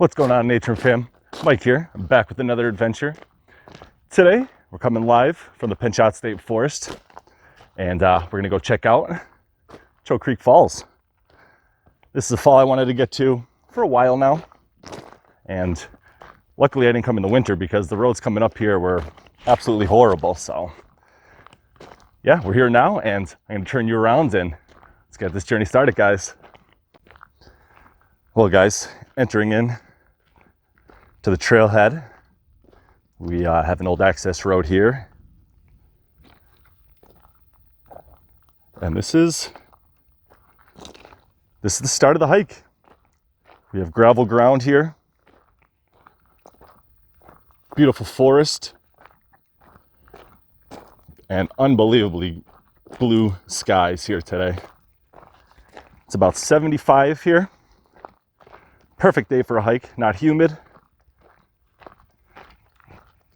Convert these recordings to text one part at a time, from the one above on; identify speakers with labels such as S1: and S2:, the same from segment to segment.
S1: What's going on, Nature and Fam? Mike here. I'm back with another adventure. Today, we're coming live from the Pinchot State Forest, and we're gonna go check out Choke Creek Falls. This is a fall I wanted to get to for a while now, and luckily I didn't come in the winter because the roads coming up here were absolutely horrible. So yeah, we're here now, and I'm gonna turn you around and let's get this journey started, guys. Well, guys, entering in to the trailhead, we have an old access road here, and this is the start of the hike. We have gravel ground here, beautiful forest, and unbelievably blue skies here today. It's about 75 here. Perfect day for a hike, not humid.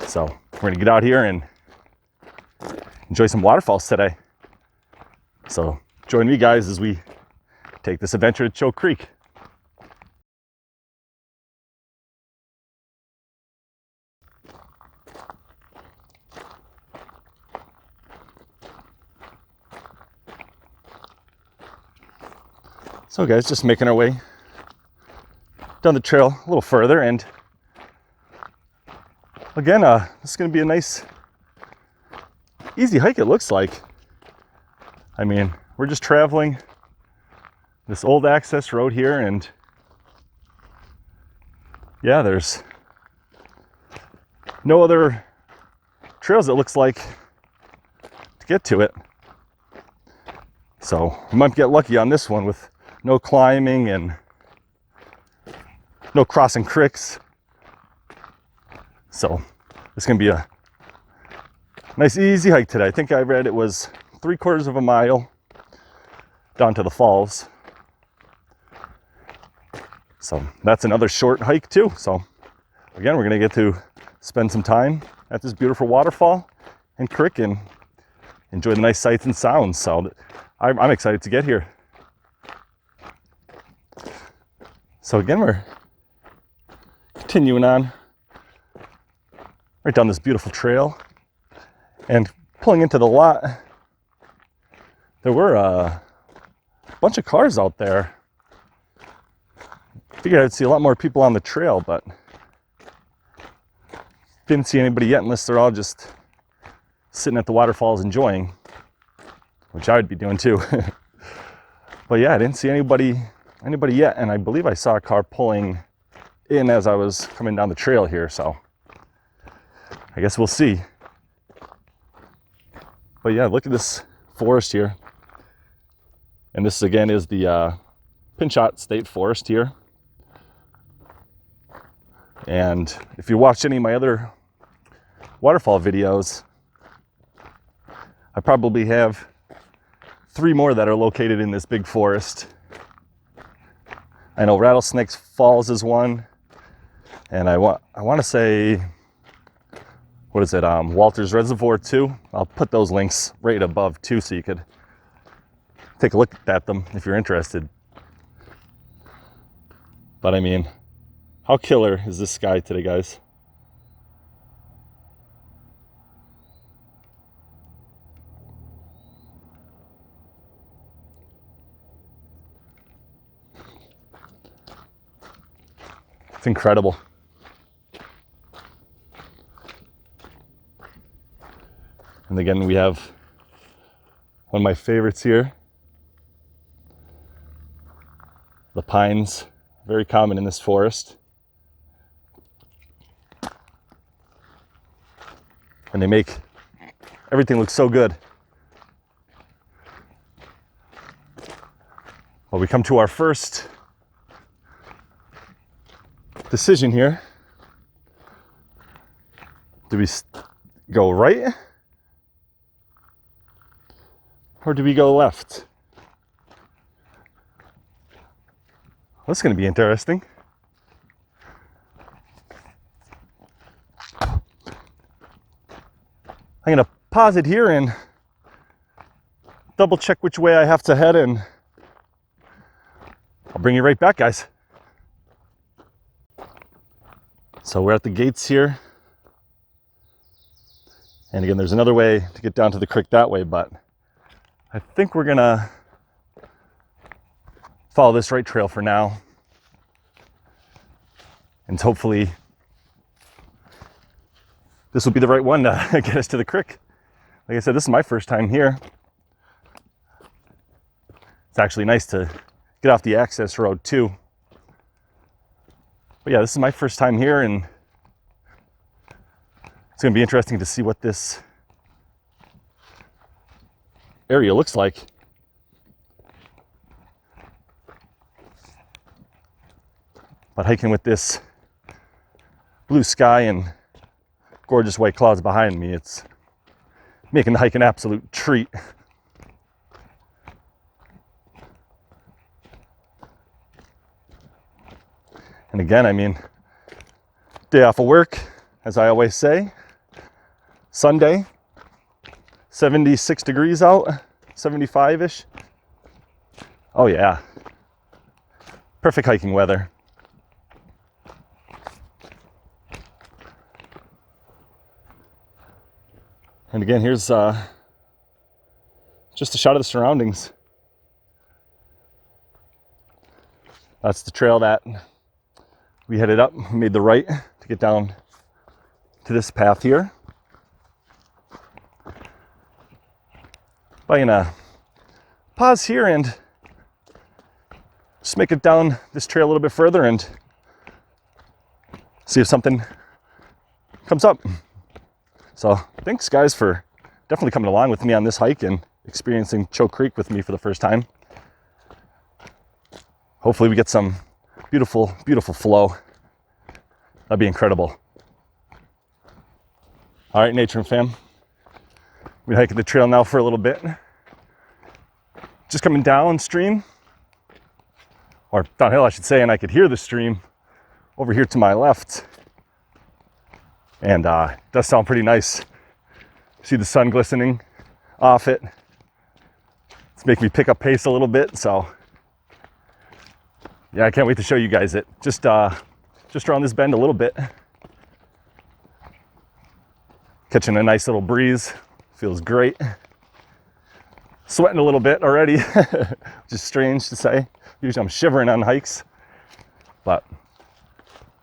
S1: So we're gonna get out here and enjoy some waterfalls today. So join me, guys, as we take this adventure to Choke Creek. So guys, just making our way down the trail a little further, and again, this is going to be a nice, easy hike, it looks like. I mean, we're just traveling this old access road here, and yeah, there's no other trails, it looks like, to get to it. So we might get lucky on this one with no climbing and no crossing creeks. So it's gonna be a nice easy hike today. I think I read it was 3/4 of a mile down to the falls. So that's another short hike too. So again, we're gonna get to spend some time at this beautiful waterfall and creek and enjoy the nice sights and sounds. So I'm excited to get here. So again, we're continuing on right down this beautiful trail, and pulling into the lot, there were a bunch of cars out there. Figured I'd see a lot more people on the trail, but didn't see anybody yet, unless they're all just sitting at the waterfalls enjoying, which I would be doing too. But yeah, I didn't see anybody yet, and I believe I saw a car pulling in as I was coming down the trail here, so I guess we'll see. But yeah, look at this forest here. And this again is the Pinchot State Forest here. And if you watch any of my other waterfall videos, I probably have 3 more that are located in this big forest. I know Rattlesnake Falls is one, and I want to say, what is it, Walter's Reservoir too. I'll put those links right above too, so you could take a look at them if you're interested. But I mean, how killer is this sky today, guys? It's incredible. And again, we have one of my favorites here. The pines, very common in this forest. And they make everything look so good. Well, we come to our first decision here. Do we go right, or do we go left? That's going to be interesting. I'm going to pause it here and double check which way I have to head, and I'll bring you right back, guys. So we're at the gates here. And again, there's another way to get down to the creek that way, but I think we're gonna follow this right trail for now. And hopefully this will be the right one to get us to the creek. Like I said, this is my first time here. It's actually nice to get off the access road too. But yeah, this is my first time here, and it's gonna be interesting to see what this area looks like. But hiking with this blue sky and gorgeous white clouds behind me, it's making the hike an absolute treat. And again, I mean, day off of work, as I always say, Sunday, 76 degrees out, 75-ish. Oh yeah, perfect hiking weather. And again, here's just a shot of the surroundings. That's the trail that we headed up. We made the right to get down to this path here. But I'm gonna pause here and just make it down this trail a little bit further and see if something comes up. So thanks guys for definitely coming along with me on this hike and experiencing Pinchot Creek with me for the first time. Hopefully we get some beautiful, beautiful flow. That'd be incredible. All right, Nature and Fam. We're hiking the trail now for a little bit. Just coming downstream, or downhill I should say, and I could hear the stream over here to my left. And it does sound pretty nice. See the sun glistening off it. It's making me pick up pace a little bit, so yeah, I can't wait to show you guys it. Just around this bend a little bit. Catching a nice little breeze, feels great. Sweating a little bit already, which is strange to say. Usually I'm shivering on hikes, but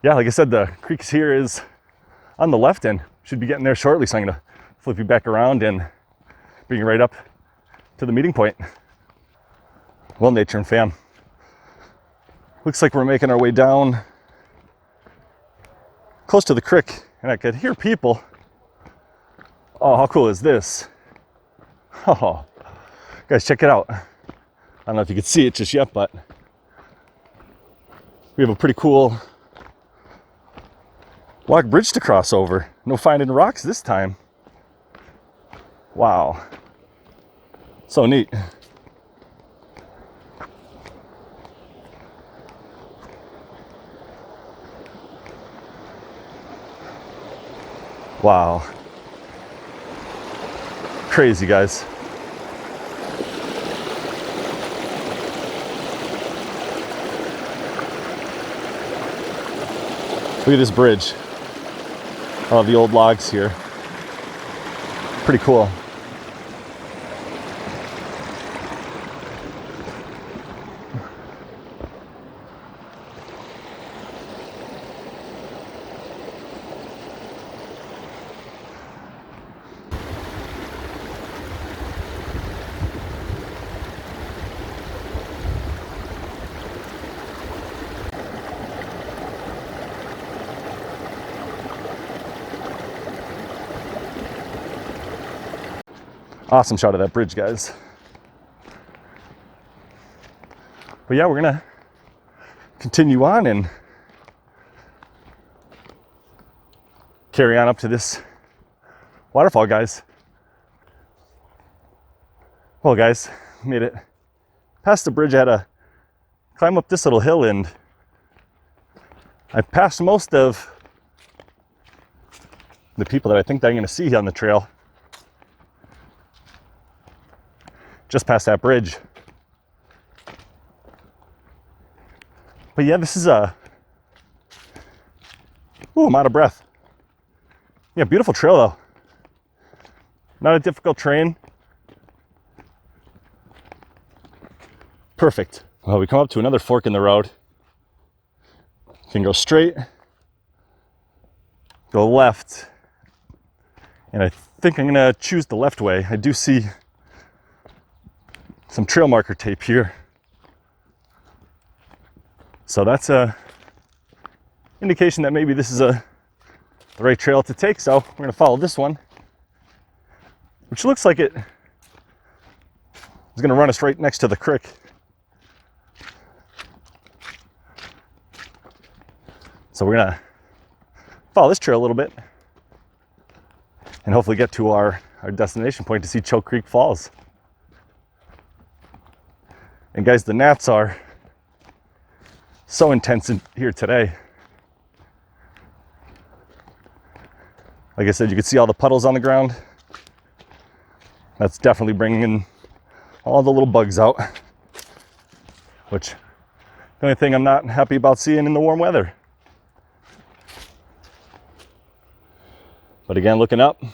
S1: yeah, like I said, the creek here is on the left and should be getting there shortly. So I'm gonna flip you back around and bring you right up to the meeting point. Well, Nature and Fam, looks like we're making our way down close to the creek, and I could hear people. Oh, how cool is this? Oh, guys, check it out. I don't know if you can see it just yet, but we have a pretty cool log bridge to cross over. No finding rocks this time. Wow. So neat. Wow. Crazy, guys. Look at this bridge. Oh, the old logs here. Pretty cool. Awesome shot of that bridge, guys. But yeah, we're gonna continue on and carry on up to this waterfall, guys. Well, guys, made it past the bridge. I had to climb up this little hill, and I passed most of the people that I think that I'm gonna see on the trail just past that bridge. But yeah, this is a Ooh, I'm out of breath. Yeah, beautiful trail though. Not a difficult terrain. Perfect. Well, we come up to another fork in the road. You can go straight, go left, and I think I'm gonna choose the left way. I do see some trail marker tape here. So that's a indication that maybe this is the right trail to take. So we're gonna follow this one, which looks like it is gonna run us right next to the creek. So we're gonna follow this trail a little bit and hopefully get to our destination point to see Choke Creek Falls. And guys, the gnats are so intense in here today. Like I said, you can see all the puddles on the ground. That's definitely bringing all the little bugs out, which the only thing I'm not happy about seeing in the warm weather. But again, looking up, you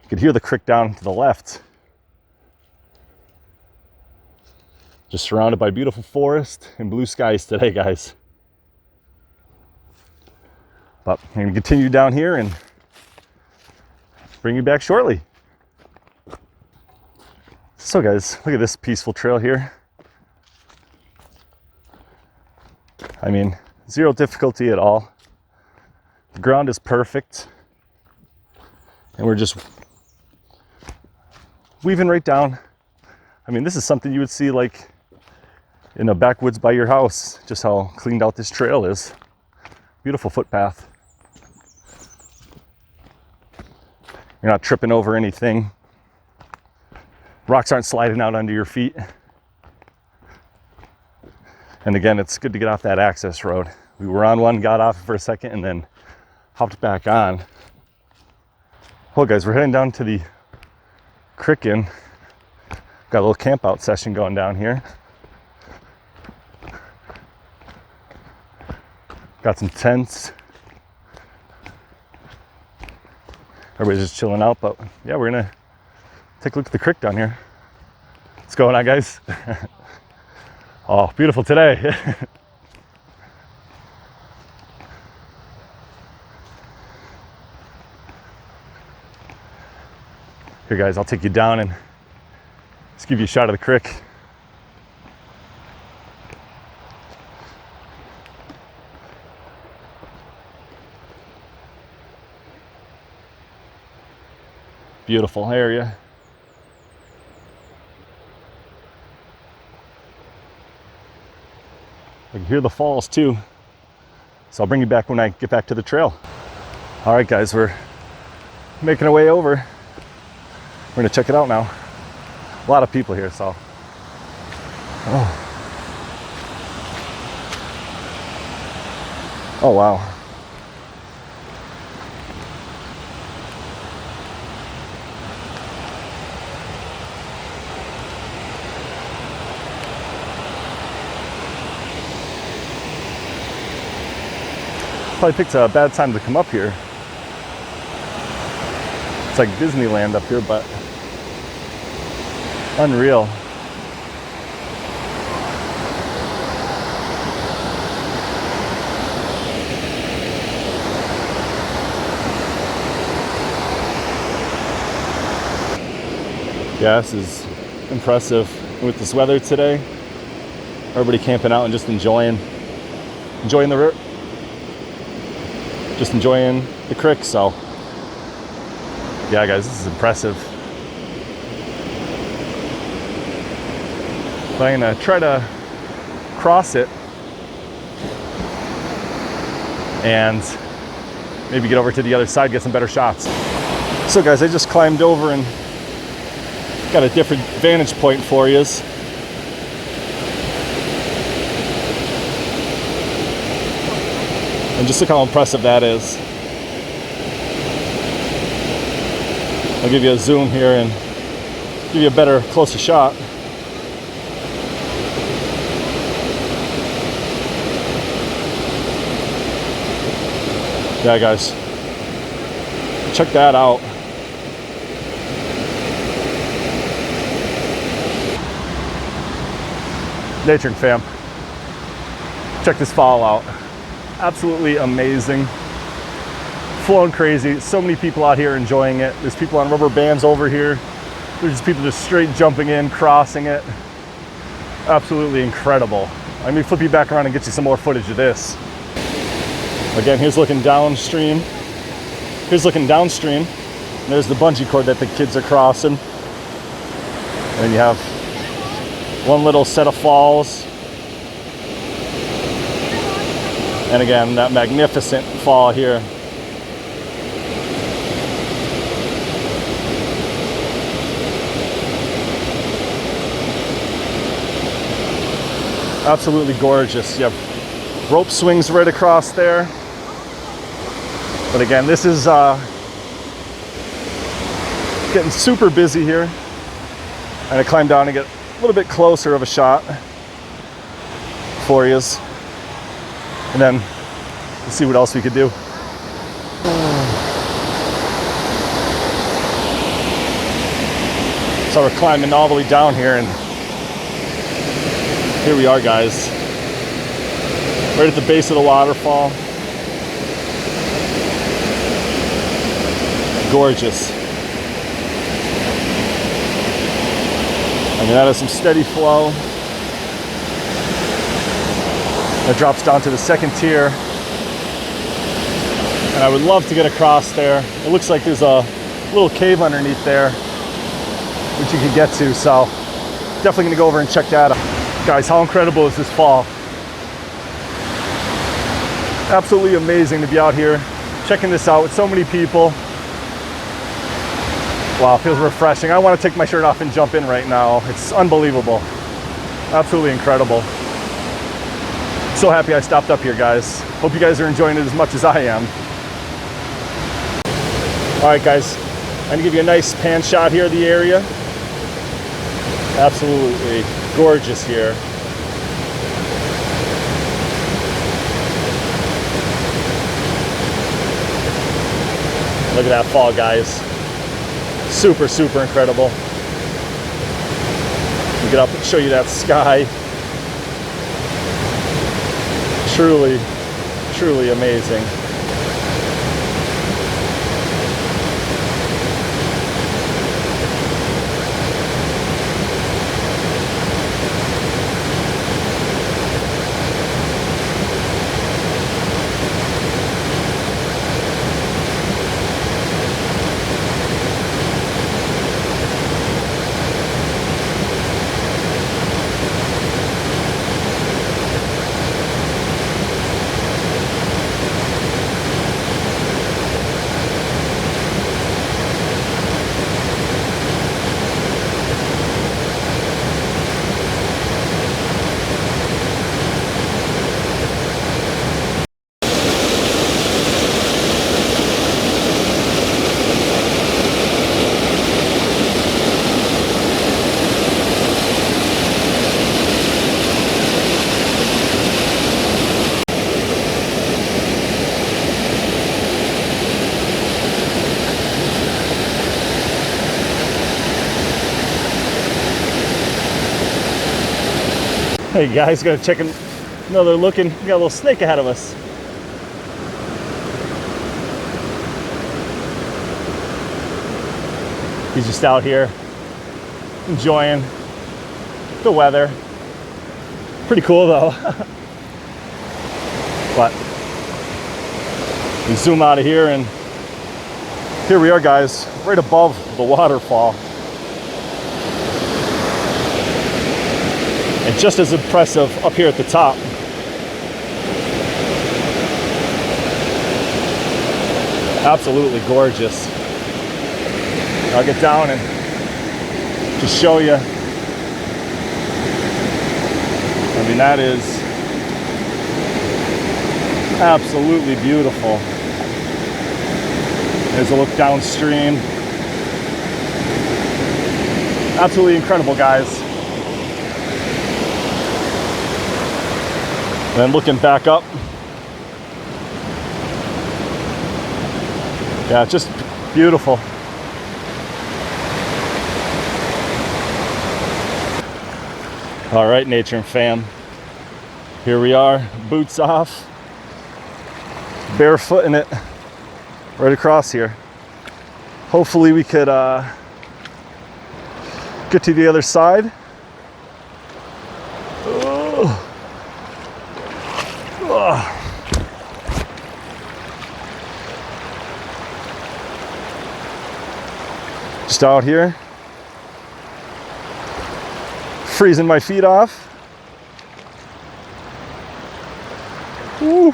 S1: could hear the creek down to the left. Just surrounded by beautiful forest and blue skies today, guys. But I'm going to continue down here and bring you back shortly. So guys, look at this peaceful trail here. I mean, zero difficulty at all. The ground is perfect. And we're just weaving right down. I mean, this is something you would see like in a backwoods by your house, just how cleaned out this trail is. Beautiful footpath. You're not tripping over anything. Rocks aren't sliding out under your feet. And again, it's good to get off that access road. We were on one, got off for a second, and then hopped back on. Well, guys, we're heading down to the creek inn. Got a little camp out session going down here. Got some tents. Everybody's just chilling out, but yeah, we're gonna take a look at the creek down here. What's going on, guys? Oh, beautiful today. Here, guys, I'll take you down and just give you a shot of the creek. Beautiful area. I can hear the falls too. So I'll bring you back when I get back to the trail. All right, guys, we're making our way over. We're gonna check it out now. A lot of people here, so. Oh, wow. Probably picked a bad time to come up here. It's like Disneyland up here, but unreal. Yeah, this is impressive with this weather today. Everybody camping out and just enjoying the just enjoying the creek. So yeah, guys, this is impressive. But I'm gonna try to cross it and maybe get over to the other side, get some better shots. So guys, I just climbed over and got a different vantage point for you. And just look how impressive that is. I'll give you a zoom here and give you a better, closer shot. Yeah, guys, check that out. Nature fam, check this fall out. Absolutely amazing. Flowing crazy. So many people out here enjoying it. There's people on rubber bands over here. There's just people just straight jumping in, crossing it. Absolutely incredible. Let me flip you back around and get you some more footage of this. Again, here's looking downstream. Here's looking downstream. And there's the bungee cord that the kids are crossing. And then you have one little set of falls. And again, that magnificent fall here. Absolutely gorgeous. You have rope swings right across there. But again, this is getting super busy here. And I climb down and get a little bit closer of a shot for you. And then we'll see what else we could do. So we're climbing all the way down here, and here we are, guys. Right at the base of the waterfall. Gorgeous. I mean, that is some steady flow. It drops down to the second tier. And I would love to get across there. It looks like there's a little cave underneath there which you can get to, so definitely gonna go over and check that out. Guys, how incredible is this fall? Absolutely amazing to be out here checking this out with so many people. Wow, it feels refreshing. I want to take my shirt off and jump in right now. It's unbelievable. Absolutely incredible. So happy I stopped up here, guys. Hope you guys are enjoying it as much as I am. All right, guys, I'm gonna give you a nice pan shot here of the area. Absolutely gorgeous here. Look at that fall, guys. Super, super incredible. Let me get up and show you that sky. Truly, truly amazing. Hey guys, gonna check another look, and we got a little snake ahead of us. He's just out here enjoying the weather. Pretty cool though. But we zoom out of here, and here we are, guys, right above the waterfall. And just as impressive up here at the top. Absolutely gorgeous. I'll get down and just show you. I mean, that is absolutely beautiful. There's a look downstream. Absolutely incredible, guys. And then looking back up, Yeah, it's just beautiful. All right, nature and fam. Here we are, boots off, barefoot in it, right across here. Hopefully we could get to the other side. Oh. Oh. Just out here, freezing my feet off. Woo.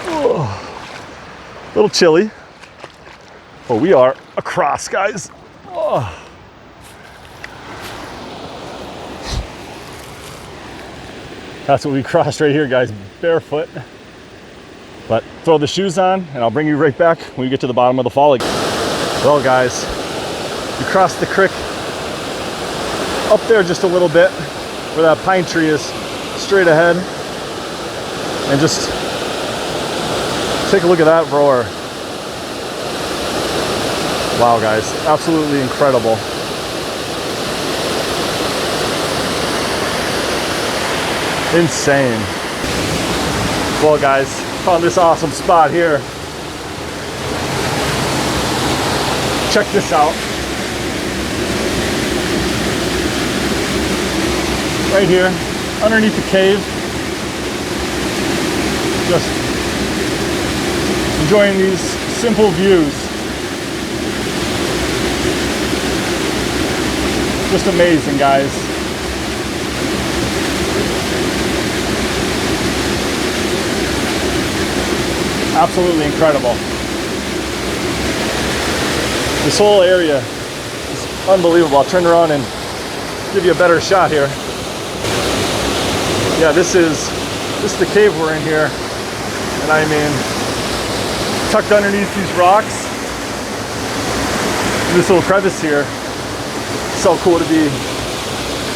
S1: Oh. A little chilly, but we are across, guys. Oh. That's what we crossed right here, guys, barefoot. But throw the shoes on and I'll bring you right back when we get to the bottom of the fall again. Well, guys, we crossed the creek up there just a little bit where that pine tree is, straight ahead. And just take a look at that roar. Wow, guys, absolutely incredible. Insane. Well, guys, found this awesome spot here. Check this out. Right here, underneath the cave. Just enjoying these simple views. Just amazing, guys. Absolutely incredible. This whole area is unbelievable. I'll turn around and give you a better shot here. Yeah, this is the cave we're in here. And I mean, tucked underneath these rocks, in this little crevice here. So cool to be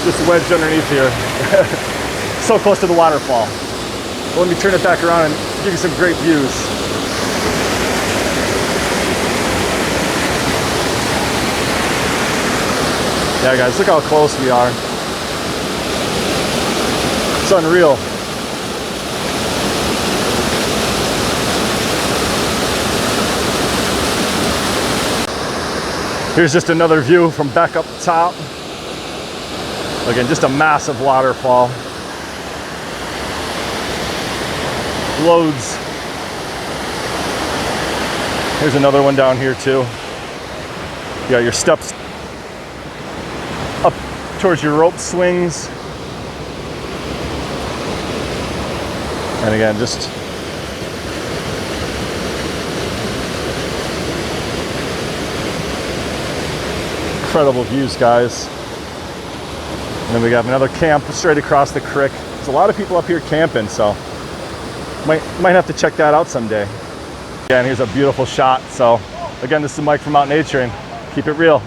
S1: just wedged underneath here. So close to the waterfall. Well, let me turn it back around and give you some great views. Yeah, guys, look how close we are. It's unreal. Here's just another view from back up top. Again, just a massive waterfall. Loads. Here's another one down here too. You got your steps up towards your rope swings. And again, just incredible views, guys. And then we got another camp straight across the creek. There's a lot of people up here camping, so might have to check that out someday. Yeah, and here's a beautiful shot. So again, this is Mike from Out Nature, and keep it real.